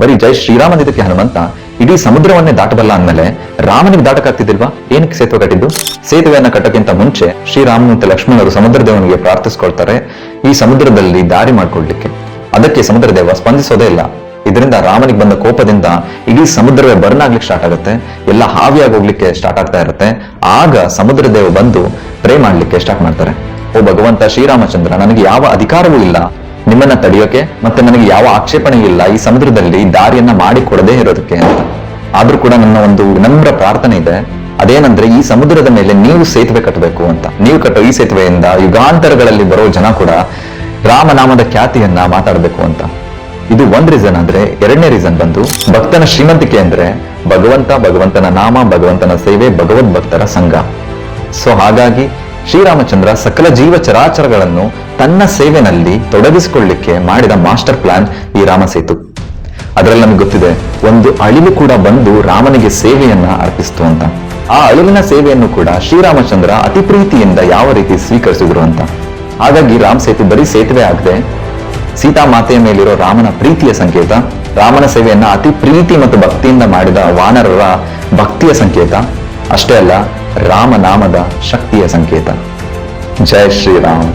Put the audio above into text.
ಬರೀ ಜೈ ಶ್ರೀರಾಮ್ ಅಂದಿದ್ದಕ್ಕೆ ಹನುಮಂತ ಇಡೀ ಸಮುದ್ರವನ್ನೇ ದಾಟಬಲ್ಲ ಅಂದ್ಮೇಲೆ ರಾಮನಿಗೆ ದಾಟಕ್ಕಾಗ್ತಿದ್ದಿಲ್ವಾ? ಏನಕ್ಕೆ ಸೇತುವೆ ಕಟ್ಟಿದ್ದು? ಸೇತುವೆಯನ್ನ ಕಟ್ಟಕ್ಕಿಂತ ಮುಂಚೆ ಶ್ರೀರಾಮ ಮತ್ತು ಲಕ್ಷ್ಮಣರು ಸಮುದ್ರ ದೇವನಿಗೆ ಪ್ರಾರ್ಥಿಸ್ಕೊಳ್ತಾರೆ ಈ ಸಮುದ್ರದಲ್ಲಿ ದಾರಿ ಮಾಡ್ಕೊಳ್ಲಿಕ್ಕೆ. ಅದಕ್ಕೆ ಸಮುದ್ರ ದೇವ ಸ್ಪಂದಿಸೋದೇ ಇಲ್ಲ. ಇದರಿಂದ ರಾಮನಿಗೆ ಬಂದ ಕೋಪದಿಂದ ಇಡೀ ಸಮುದ್ರವೇ ಬರ್ನ್ ಆಗ್ಲಿಕ್ಕೆ ಸ್ಟಾರ್ಟ್ ಆಗುತ್ತೆ, ಎಲ್ಲ ಹಾವಿಯಾಗಿ ಹೋಗ್ಲಿಕ್ಕೆ ಸ್ಟಾರ್ಟ್ ಆಗ್ತಾ ಇರುತ್ತೆ. ಆಗ ಸಮುದ್ರ ದೇವ ಬಂದು ಪ್ರೇ ಮಾಡ್ಲಿಕ್ಕೆ ಸ್ಟಾರ್ಟ್ ಮಾಡ್ತಾರೆ. ಓ ಭಗವಂತ ಶ್ರೀರಾಮಚಂದ್ರ, ನನಗೆ ಯಾವ ಅಧಿಕಾರವೂ ಇಲ್ಲ ನಿಮ್ಮನ್ನ ತಡೆಯೋಕೆ, ಮತ್ತೆ ನನಗೆ ಯಾವ ಆಕ್ಷೇಪಣೆ ಇಲ್ಲ ಈ ಸಮುದ್ರದಲ್ಲಿ ದಾರಿಯನ್ನ ಮಾಡಿ ಕೊಡದೇ ಇರೋದಕ್ಕೆ ಅಂತ. ಆದ್ರೂ ಕೂಡ ನನ್ನ ಒಂದು ವಿನಮ್ರ ಪ್ರಾರ್ಥನೆ ಇದೆ, ಅದೇನಂದ್ರೆ ಈ ಸಮುದ್ರದ ಮೇಲೆ ನೀವು ಸೇತುವೆ ಕಟ್ಟಬೇಕು ಅಂತ. ನೀವು ಕಟ್ಟೋ ಈ ಸೇತುವೆಯಿಂದ ಯುಗಾಂತರಗಳಲ್ಲಿ ಬರೋ ಜನ ಕೂಡ ರಾಮನಾಮದ ಖ್ಯಾತಿಯನ್ನ ಮಾತಾಡಬೇಕು ಅಂತ. ಇದು ಒಂದ್ ರೀಸನ್. ಅಂದ್ರೆ ಎರಡನೇ ರೀಸನ್ ಬಂದು ಭಕ್ತನ ಶ್ರೀಮಂತಿಕೆ ಅಂದ್ರೆ ಭಗವಂತನ ನಾಮ, ಭಗವಂತನ ಸೇವೆ, ಭಗವದ್ ಭಕ್ತರ ಸಂಘ. ಸೊ ಹಾಗಾಗಿ ಶ್ರೀರಾಮಚಂದ್ರ ಸಕಲ ಜೀವ ಚರಾಚರಗಳನ್ನು ತನ್ನ ಸೇವೆನಲ್ಲಿ ತೊಡಗಿಸಿಕೊಳ್ಳಿಕ್ಕೆ ಮಾಡಿದ ಮಾಸ್ಟರ್ ಪ್ಲಾನ್ ಈ ರಾಮ ಸೇತು. ಅದರಲ್ಲಿ ನಮ್ಗೆ ಗೊತ್ತಿದೆ, ಒಂದು ಅಳಿಲು ಕೂಡ ಬಂದು ರಾಮನಿಗೆ ಸೇವೆಯನ್ನ ಅರ್ಪಿಸ್ತು ಅಂತ. ಆ ಅಳಿಲಿನ ಸೇವೆಯನ್ನು ಕೂಡ ಶ್ರೀರಾಮಚಂದ್ರ ಅತಿ ಪ್ರೀತಿಯಿಂದ ಯಾವ ರೀತಿ ಸ್ವೀಕರಿಸಿದ್ರು ಅಂತ. ಹಾಗಾಗಿ ರಾಮ್ ಸೇತು ಬರೀ ಸೇತುವೆ ಆಗದೆ ಸೀತಾ ಮಾತೆಯ ಮೇಲಿರೋ ರಾಮನ ಪ್ರೀತಿಯ ಸಂಕೇತ, ರಾಮನ ಸೇವೆಯನ್ನ ಅತಿ ಪ್ರೀತಿ ಮತ್ತು ಭಕ್ತಿಯಿಂದ ಮಾಡಿದ ವಾನರರ ಭಕ್ತಿಯ ಸಂಕೇತ, ಅಷ್ಟೇ ಅಲ್ಲ ರಾಮನಾಮದ ಶಕ್ತಿಯ ಸಂಕೇತ. ಜೈ ಶ್ರೀರಾಮ್.